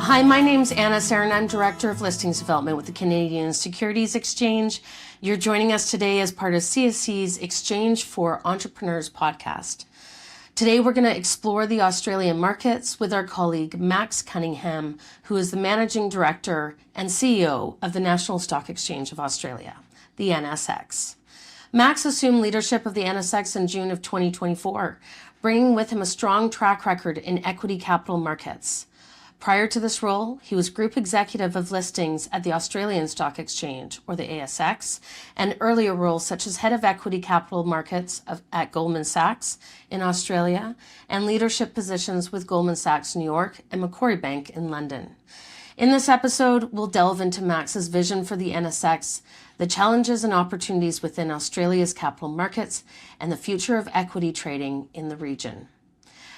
Hi, my name's Anna Serin. I'm Director of Listings Development with the Canadian Securities Exchange. You're joining us today as part of CSE's Exchange for Entrepreneurs podcast. Today, we're going to explore the Australian markets with our colleague Max Cunningham, who is the Managing Director and CEO of the National Stock Exchange of Australia, the NSX. Max assumed leadership of the NSX in June of 2024, bringing with him a strong track record in equity capital markets. Prior to this role, he was Group Executive of Listings at the Australian Stock Exchange, or the ASX, and earlier roles such as Head of Equity Capital Markets at Goldman Sachs in Australia, and leadership positions with Goldman Sachs New York and Macquarie Bank in London. In this episode, we'll delve into Max's vision for the NSX, the challenges and opportunities within Australia's capital markets, and the future of equity trading in the region.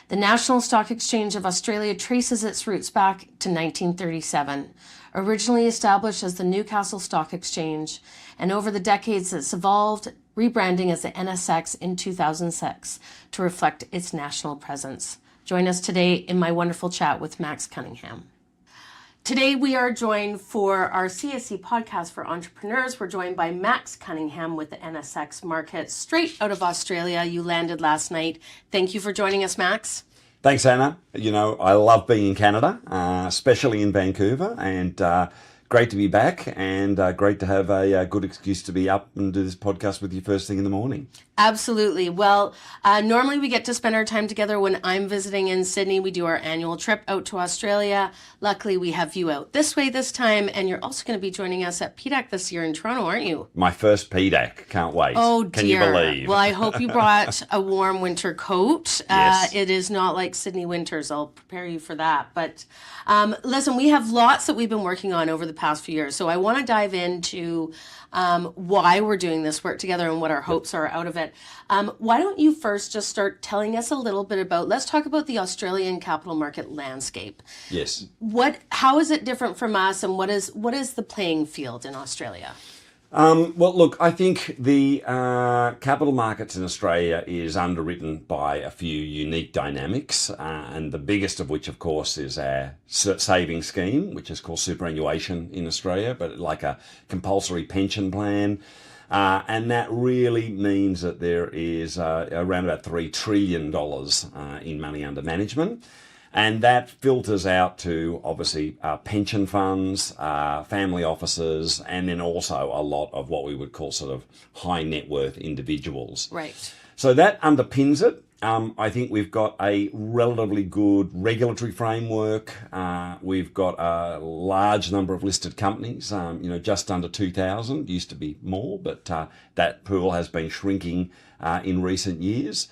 The National Stock Exchange of Australia traces its roots back to 1937, originally established as the Newcastle Stock Exchange, and over the decades it's evolved, rebranding as the NSX in 2006 to reflect its national presence. Join us today in my wonderful chat with Max Cunningham. Today we are joined for our CSE podcast for entrepreneurs. We're joined by Max Cunningham with the NSX market straight out of Australia. You landed last night. Thank you for joining us, Max. Thanks, Anna. You know, I love being in Canada, especially in Vancouver, and great to be back, and great to have a good excuse to be up and do this podcast with you first thing in the morning. Absolutely. Well, normally we get to spend our time together when I'm visiting in Sydney. We do our annual trip out to Australia. Luckily, we have you out this way this time, and you're also going to be joining us at PDAC this year in Toronto, aren't you? My first PDAC. Can't wait. Oh, dear. Can you believe? Well, I hope you brought a warm winter coat. Yes. It is not like Sydney winters. I'll prepare you for that. But listen, we have lots that we've been working on over the past few years. So I want to dive into why we're doing this work together and what our hopes are out of it. Why don't you first just start telling us a little bit about, let's talk about the Australian capital market landscape. Yes. How is it different from us, and what is the playing field in Australia? Well, look, I think the capital markets in Australia is underwritten by a few unique dynamics, and the biggest of which, of course, is our saving scheme, which is called superannuation in Australia, but like a compulsory pension plan. And that really means that there is around about $3 trillion in money under management. And that filters out to, obviously, pension funds, family offices, and then also a lot of what we would call sort of high net worth individuals. Right. So that underpins it. I think we've got a relatively good regulatory framework. We've got a large number of listed companies, just under 2,000. Used to be more, but that pool has been shrinking in recent years.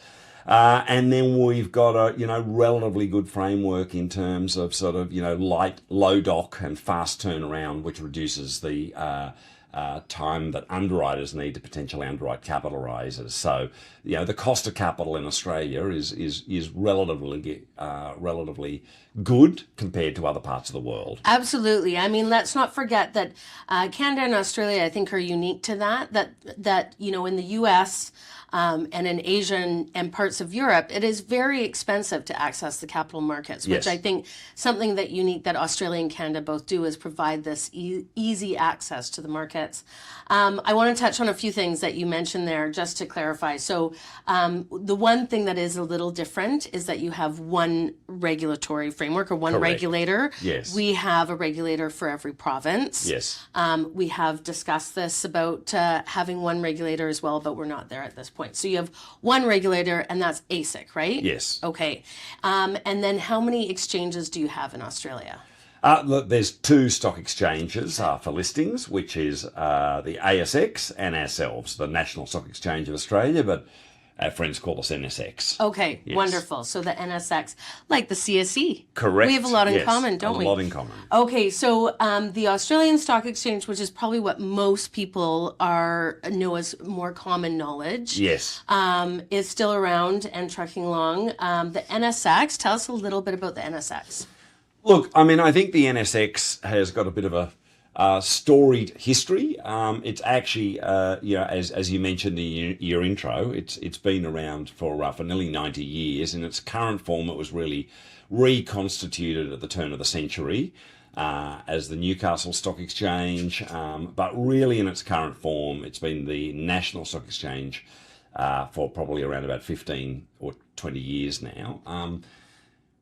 And then we've got a, relatively good framework in terms of sort of, light, low doc and fast turnaround, which reduces the time that underwriters need to potentially underwrite capital raises. So, the cost of capital in Australia is relatively good compared to other parts of the world. Absolutely. I mean, let's not forget that Canada and Australia, I think, are unique to that in the U.S., and in Asia and parts of Europe, it is very expensive to access the capital markets, which Yes. I think something that unique that Australia and Canada both do is provide this easy access to the markets. I want to touch on a few things that you mentioned there just to clarify. So the one thing that is a little different is that you have one regulatory framework or one Correct. regulator. Yes. We have a regulator for every province. Yes. We have discussed this about having one regulator as well, but we're not there at this point. So you have one regulator, and that's ASIC, right? Yes. Okay. And then how many exchanges do you have in Australia? Look, there's two stock exchanges for listings, which is the ASX and ourselves, the National Stock Exchange of Australia, but our friends call us NSX. Okay, Yes. wonderful. So the NSX, like the CSE. Correct. We have a lot in Yes, common, don't we? A lot in common. Okay, so the Australian Stock Exchange, which is probably what most people know as more common knowledge, Yes. is still around and trucking along. The NSX, tell us a little bit about the NSX. Look, I mean, I think the NSX has got a bit of a storied history. It's actually, as you mentioned in your intro, it's been around for nearly 90 years. In its current form, it was really reconstituted at the turn of the century as the Newcastle Stock Exchange. But really, in its current form, it's been the National Stock Exchange for probably around about 15 or 20 years now.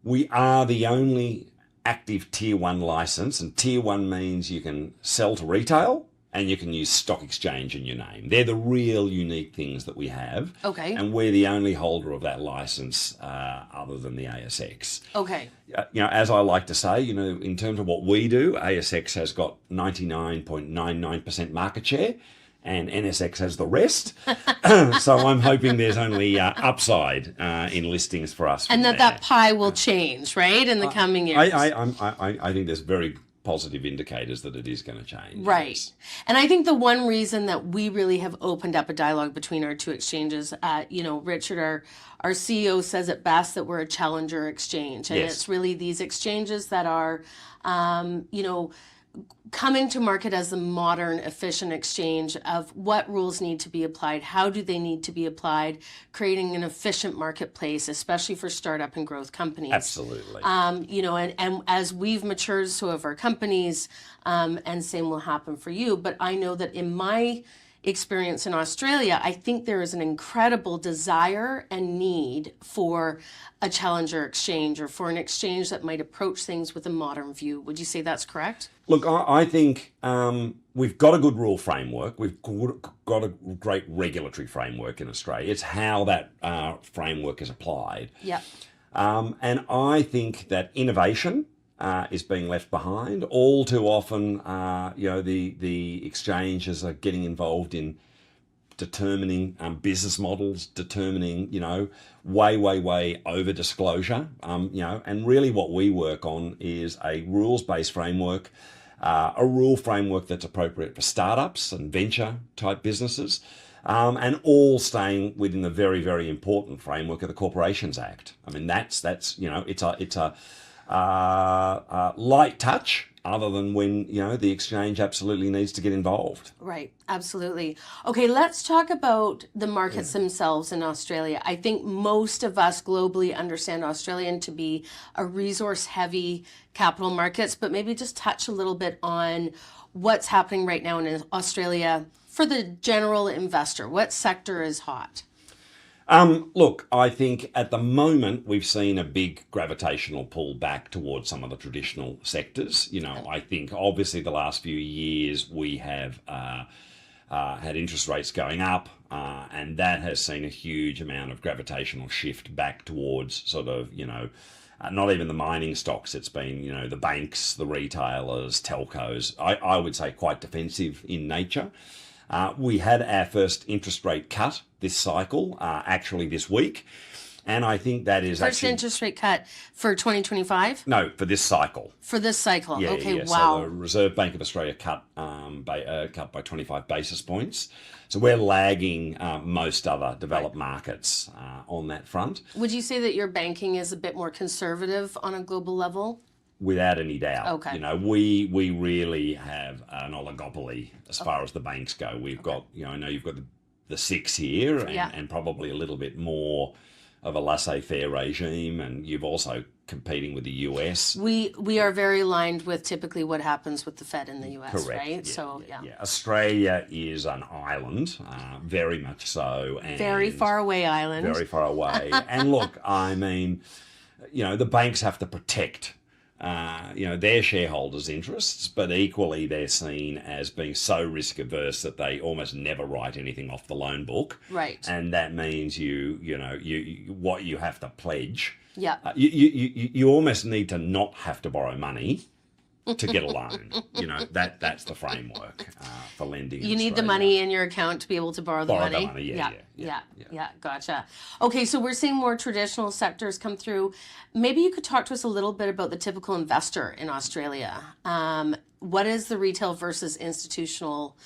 We are the only active Tier 1 license, and Tier 1 means you can sell to retail and you can use stock exchange in your name. They're the real unique things that we have. Okay. And we're the only holder of that license other than the ASX. Okay. As I like to say, in terms of what we do, ASX has got 99.99% market share, and NSX has the rest. So I'm hoping there's only upside in listings for us. And that pie will change, right, in the coming years. I think there's very positive indicators that it is going to change. Right. Yes. And I think the one reason that we really have opened up a dialogue between our two exchanges, Richard, our CEO says it best that we're a challenger exchange. And it's really these exchanges that are, coming to market as a modern, efficient exchange of what rules need to be applied, how do they need to be applied, creating an efficient marketplace, especially for startup and growth companies. Absolutely. And as we've matured, so have our companies, and same will happen for you. But I know that in my experience in Australia, I think there is an incredible desire and need for a challenger exchange, or for an exchange that might approach things with a modern view. Would you say that's correct? Look, I think we've got a good rule framework. We've got a great regulatory framework in Australia. It's how that framework is applied. Yeah. And I think that innovation is being left behind. All too often, the exchanges are getting involved in determining business models, determining, way over disclosure. And really what we work on is a rules-based framework, a rule framework that's appropriate for startups and venture type businesses, and all staying within the very, very important framework of the Corporations Act. I mean, it's a light touch, other than when, the exchange absolutely needs to get involved. Right, absolutely. Okay, let's talk about the markets themselves in Australia. I think most of us globally understand Australian to be a resource-heavy capital markets, but maybe just touch a little bit on what's happening right now in Australia for the general investor. What sector is hot? Look, I think at the moment we've seen a big gravitational pull back towards some of the traditional sectors. I think obviously the last few years we have had interest rates going up, and that has seen a huge amount of gravitational shift back towards sort of, not even the mining stocks. It's been, the banks, the retailers, telcos, I would say quite defensive in nature. We had our first interest rate cut this cycle, actually this week. And I think that is first interest rate cut for 2025? No, for this cycle. For this cycle. Yeah, okay, yeah. Wow. So the Reserve Bank of Australia cut by 25 basis points. So we're lagging most other developed markets on that front. Would you say that your banking is a bit more conservative on a global level? Without any doubt. Okay. We really have an oligopoly as far as the banks go. We've got, I know you've got the six here, and probably a little bit more of a laissez-faire regime, and you've also competing with the US. We are very aligned with typically what happens with the Fed in the US, correct, right? Yeah. Australia is an island, very much so. And very far away island. Very far away. And look, I mean, the banks have to protect their shareholders' interests, but equally they're seen as being so risk averse that they almost never write anything off the loan book. Right. And that means you what you have to pledge. Yeah. You almost need to not have to borrow money to get a loan. That's the framework for lending. You need the money in your account to be able to borrow the money. Yeah, gotcha. Okay, so we're seeing more traditional sectors come through. Maybe you could talk to us a little bit about the typical investor in Australia. What is the retail versus institutional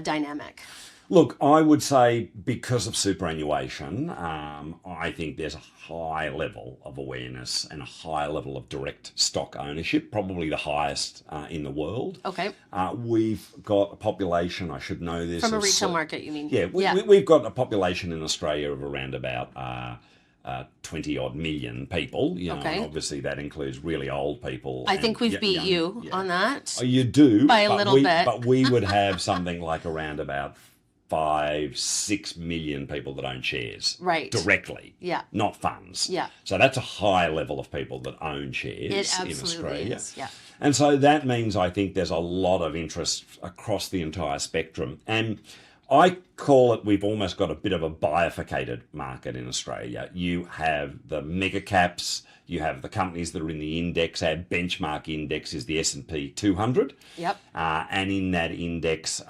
dynamic? Look, I would say because of superannuation, I think there's a high level of awareness and a high level of direct stock ownership, probably the highest in the world. Okay. We've got a population, I should know this. From a retail market, you mean? Yeah, we've got a population in Australia of around about 20 odd million people. You know, Okay. and obviously that includes really old people. I think we've beat you on that. Oh, you do? By a little bit. But we would have something like around about 5-6 million people that own shares. Right. Directly. Yeah. Not funds. Yeah. So that's a high level of people that own shares It in absolutely Australia. is. Yeah. And so that means I think there's a lot of interest across the entire spectrum. And I call it, we've almost got a bit of a bifurcated market in Australia. You have the mega caps, you have the companies that are in the index. Our benchmark index is the S&P 200. Yep. And in that index,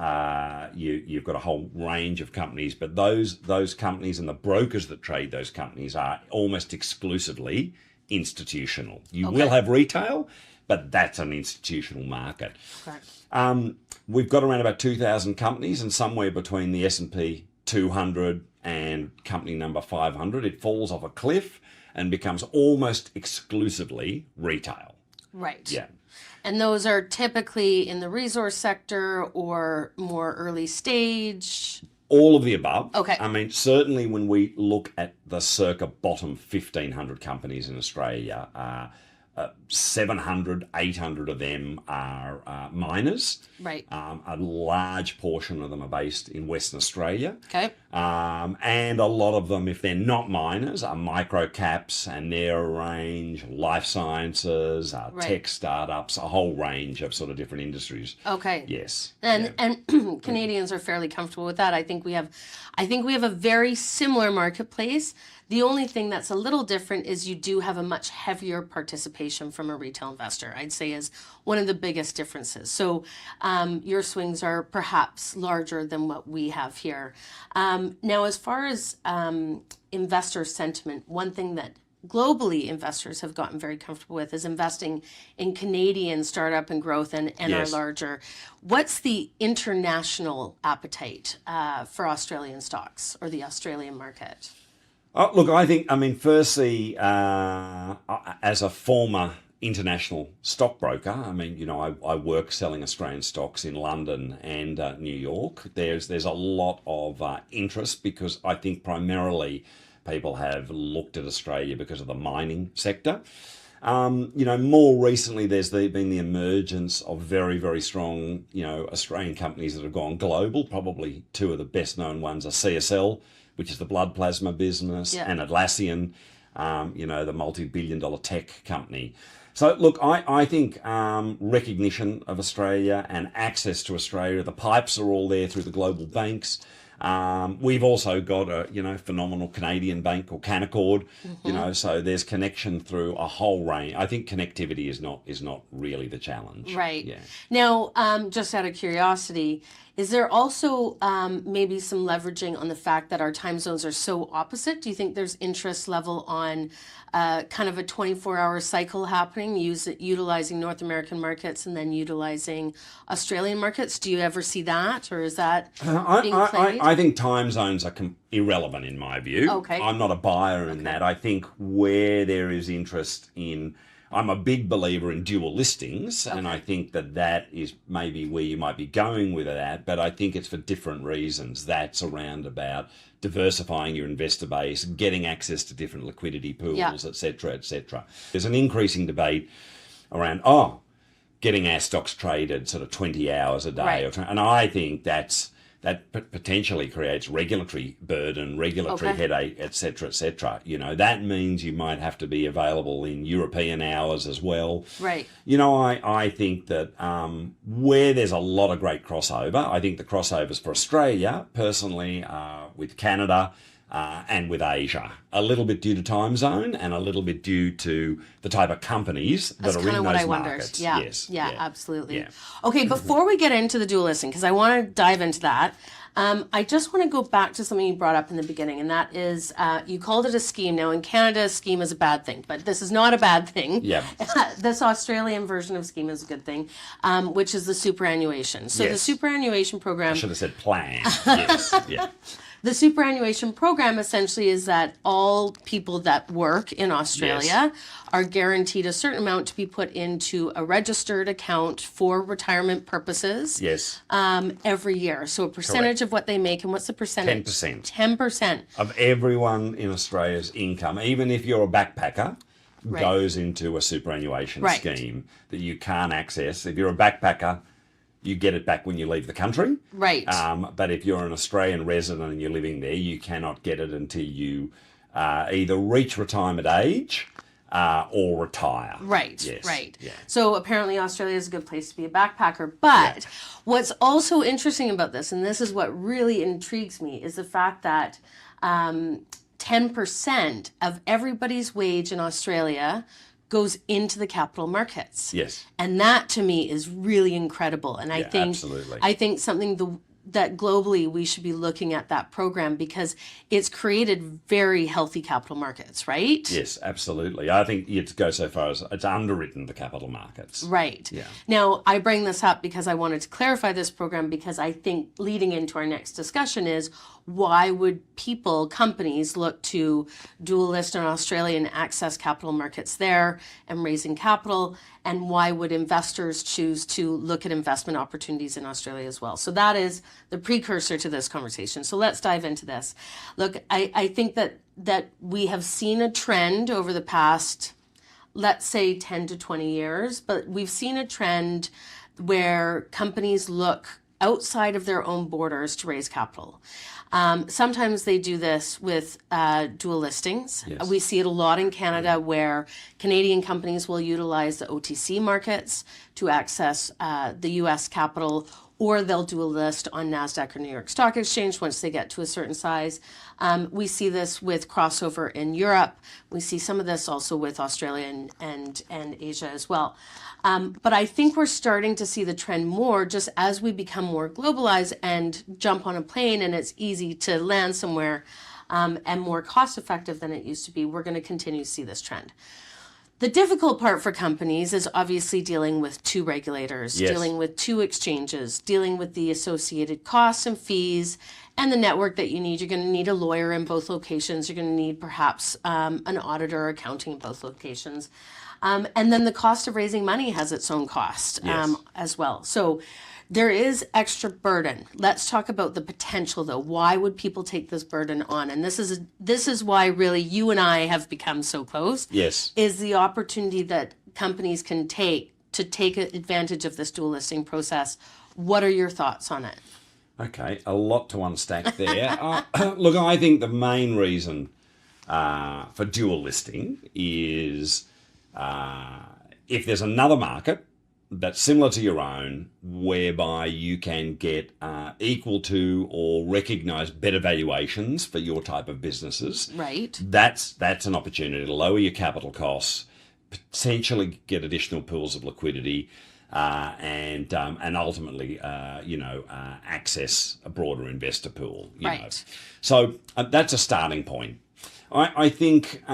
you've got a whole range of companies, but those companies and the brokers that trade those companies are almost exclusively institutional. You will have retail, but that's an institutional market. Correct. We've got around about 2,000 companies, and somewhere between the S&P 200 and company number 500, it falls off a cliff and becomes almost exclusively retail. Right. Yeah. And those are typically in the resource sector or more early stage? All of the above. Okay. I mean, certainly when we look at the circa bottom 1,500 companies in Australia, 700, 800 of them are miners. Right. A large portion of them are based in Western Australia. Okay. And a lot of them, if they're not miners, are micro caps, and they're a range, life sciences, tech startups, a whole range of sort of different industries. Okay. Yes. And Canadians are fairly comfortable with that. I think we have a very similar marketplace. The only thing that's a little different is you do have a much heavier participation from a retail investor, I'd say, is one of the biggest differences. So your swings are perhaps larger than what we have here. Now, as far as investor sentiment, one thing that globally investors have gotten very comfortable with is investing in Canadian startup and growth and are larger. What's the international appetite for Australian stocks or the Australian market? Look, I mean, firstly, as a former international stockbroker, I mean, you know, I work selling Australian stocks in London and New York. There's a lot of interest because I think primarily people have looked at Australia because of the mining sector. You know, more recently, there's been the emergence of very, very strong, you know, Australian companies that have gone global. Probably two of the best known ones are CSL, which is the blood plasma business, and Atlassian, you know, the multi-billion-dollar tech company. So, look, I think recognition of Australia and access to Australia, the pipes are all there through the global banks. We've also got a, you know, phenomenal Canadian bank called Canaccord, you know, so there's connection through a whole range. I think connectivity is not really the challenge. Right. Yeah. Now, just out of curiosity, is there also maybe some leveraging on the fact that our time zones are so opposite? Do you think there's interest level on kind of a 24-hour cycle happening, utilizing North American markets and then utilizing Australian markets? Do you ever see that, or is that being played? I think time zones are irrelevant in my view. Okay. I'm not a buyer in that. I think where there is interest in, I'm a big believer in dual listings, and I think that is maybe where you might be going with that, but I think it's for different reasons. That's around about diversifying your investor base, getting access to different liquidity pools, et cetera, et cetera. There's an increasing debate around, getting our stocks traded sort of 20 hours a day. Right. And I think that potentially creates regulatory burden, regulatory headache, et cetera, et cetera. You know, that means you might have to be available in European hours as well. Right. You know, I think that where there's a lot of great crossover, I think the crossovers for Australia, personally, with Canada and with Asia, a little bit due to time zone and a little bit due to the type of companies that are in those markets. Yeah, absolutely. Yeah. Okay, before we get into the dual listing, because I want to dive into that, I just want to go back to something you brought up in the beginning, and that is you called it a scheme. Now, in Canada, a scheme is a bad thing, but this is not a bad thing. Yeah. This Australian version of scheme is a good thing, which is the superannuation. So the superannuation program... I should have said plan. Yes, yeah. The superannuation program essentially is that all people that work in Australia are guaranteed a certain amount to be put into a registered account for retirement purposes every year. So a percentage of what they make, and what's the percentage? 10%. 10%. Of everyone in Australia's income, even if you're a backpacker, goes into a superannuation scheme that you can't access. If you're a backpacker, you get it back when you leave the country. Right. But if you're an Australian resident and you're living there, you cannot get it until you either reach retirement age or retire. Right, yes. right. Yeah. So apparently Australia is a good place to be a backpacker. But what's also interesting about this, and this is what really intrigues me, is the fact that 10% of everybody's wage in Australia goes into the capital markets. Yes. And that to me is really incredible. And I think something that globally we should be looking at that program, because it's created very healthy capital markets, right? Yes, absolutely. I think you'd go so far as it's underwritten the capital markets. Right. Yeah. Now, I bring this up because I wanted to clarify this program, because I think leading into our next discussion is, why would companies look to dual list in Australia and access capital markets there and raising capital? And why would investors choose to look at investment opportunities in Australia as well? So that is the precursor to this conversation. So let's dive into this. Look, I think that we have seen a trend over the past, let's say 10 to 20 years, but we've seen a trend where companies look outside of their own borders to raise capital. Sometimes they do this with dual listings. Yes. We see it a lot in Canada, where Canadian companies will utilize the OTC markets to access the U.S. capital, or they'll dual list on NASDAQ or New York Stock Exchange once they get to a certain size. We see this with crossover in Europe. We see some of this also with Australia and Asia as well. But I think we're starting to see the trend more just as we become more globalized and jump on a plane and it's easy to land somewhere and more cost effective than it used to be. We're going to continue to see this trend. The difficult part for companies is obviously dealing with two regulators, dealing with two exchanges, dealing with the associated costs and fees and the network that you need. You're going to need a lawyer in both locations. You're going to need perhaps an auditor or accounting in both locations. And then the cost of raising money has its own cost as well. So there is extra burden. Let's talk about the potential, though. Why would people take this burden on? And this is why really you and I have become so close. Yes. Is the opportunity that companies can take to take advantage of this dual listing process. What are your thoughts on it? Okay, a lot to unstack there. Look, I think the main reason for dual listing is if there's another market that's similar to your own, whereby you can get equal to or recognise better valuations for your type of businesses. Right. That's an opportunity to lower your capital costs, potentially get additional pools of liquidity, and ultimately, access a broader investor pool. You know. So that's a starting point. I think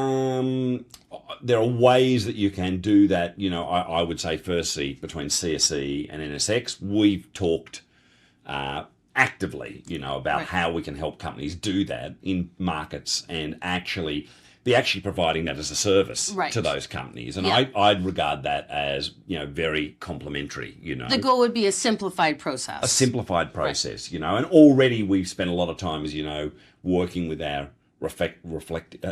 there are ways that you can do that. I would say firstly between CSE and NSX, we've talked actively, about how we can help companies do that in markets and actually providing that as a service to those companies. And I'd regard that as, very complementary, The goal would be a simplified process. A simplified process, and already we've spent a lot of time, as working with our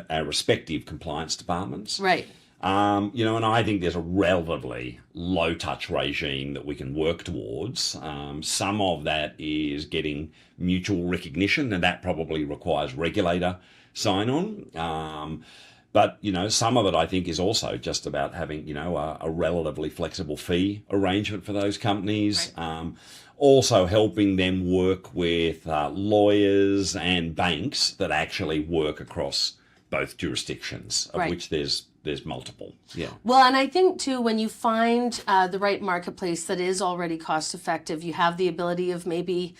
our respective compliance departments. Right. And I think there's a relatively low-touch regime that we can work towards. Some of that is getting mutual recognition, and that probably requires regulator sign-on. But, some of it, I think, is also just about having, a relatively flexible fee arrangement for those companies. Right. Also helping them work with lawyers and banks that actually work across both jurisdictions, of which there's multiple. Yeah. Well, and I think too, when you find the right marketplace that is already cost effective, you have the ability of maybe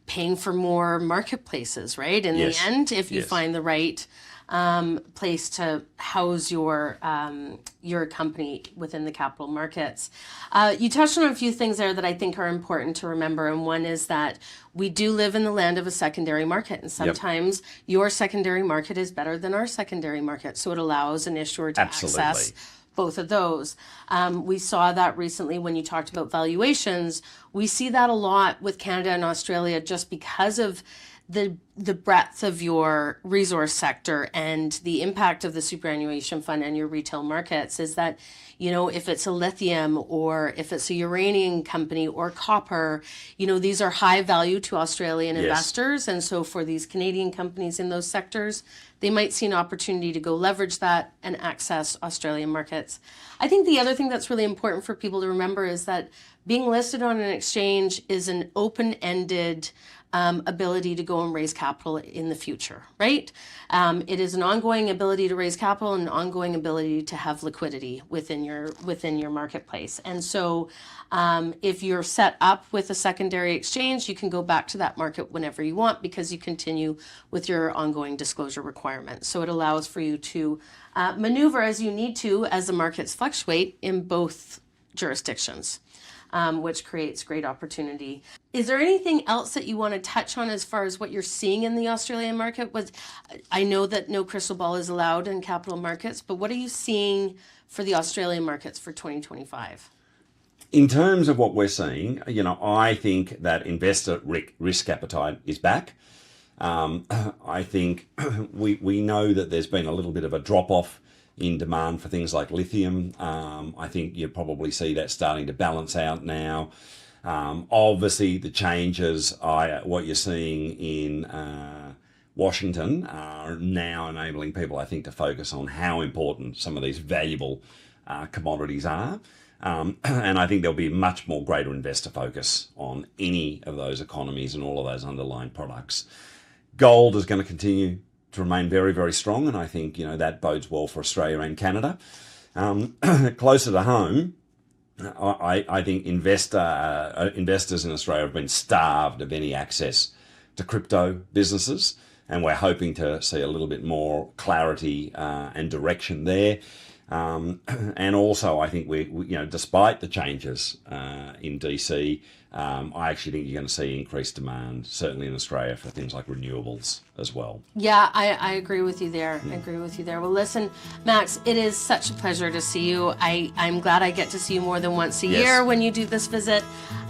paying for more marketplaces, right? In Yes. the end, if you Yes. find the right place to house your company within the capital markets. You touched on a few things there that I think are important to remember, and one is that we do live in the land of a secondary market, and sometimes your secondary market is better than our secondary market, so it allows an issuer to Absolutely. access both of those. We saw that recently when you talked about valuations. We see that a lot with Canada and Australia just because of the breadth of your resource sector and the impact of the superannuation fund and your retail markets is that, you know, if it's a lithium or if it's a uranium company or copper, you know, these are high value to Australian investors. And so for these Canadian companies in those sectors, they might see an opportunity to go leverage that and access Australian markets. I think the other thing that's really important for people to remember is that being listed on an exchange is an open-ended ability to go and raise capital in the future, right? It is an ongoing ability to raise capital and an ongoing ability to have liquidity within your marketplace. And so if you're set up with a secondary exchange, you can go back to that market whenever you want because you continue with your ongoing disclosure requirements. So it allows for you to maneuver as you need to as the markets fluctuate in both jurisdictions. Which creates great opportunity. Is there anything else that you want to touch on as far as what you're seeing in the Australian market? I know that no crystal ball is allowed in capital markets, but what are you seeing for the Australian markets for 2025? In terms of what we're seeing, you know, I think that investor risk appetite is back. I think we know that there's been a little bit of a drop-off in demand for things like lithium. I think you probably see that starting to balance out now. Obviously, the changes, what you're seeing in Washington are now enabling people, I think, to focus on how important some of these valuable commodities are. And I think there'll be much more greater investor focus on any of those economies and all of those underlying products. Gold is going to continue to remain very, very strong, and I think, you know, that bodes well for Australia and Canada. Closer to home, I think investors in Australia have been starved of any access to crypto businesses, and we're hoping to see a little bit more clarity and direction there. And also, I think we, you know, despite the changes in DC, I actually think you're going to see increased demand, certainly in Australia, for things like renewables as well. Yeah, I agree with you there. I agree with you there. Well, listen, Max, it is such a pleasure to see you. I'm glad I get to see you more than once a year when you do this visit.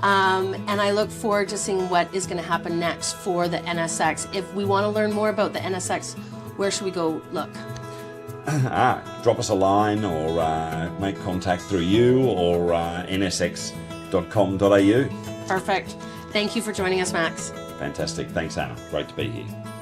And I look forward to seeing what is going to happen next for the NSX. If we want to learn more about the NSX, where should we go look? Drop us a line or make contact through you or nsx.com.au. Perfect. Thank you for joining us, Max. Fantastic. Thanks, Anna. Great to be here.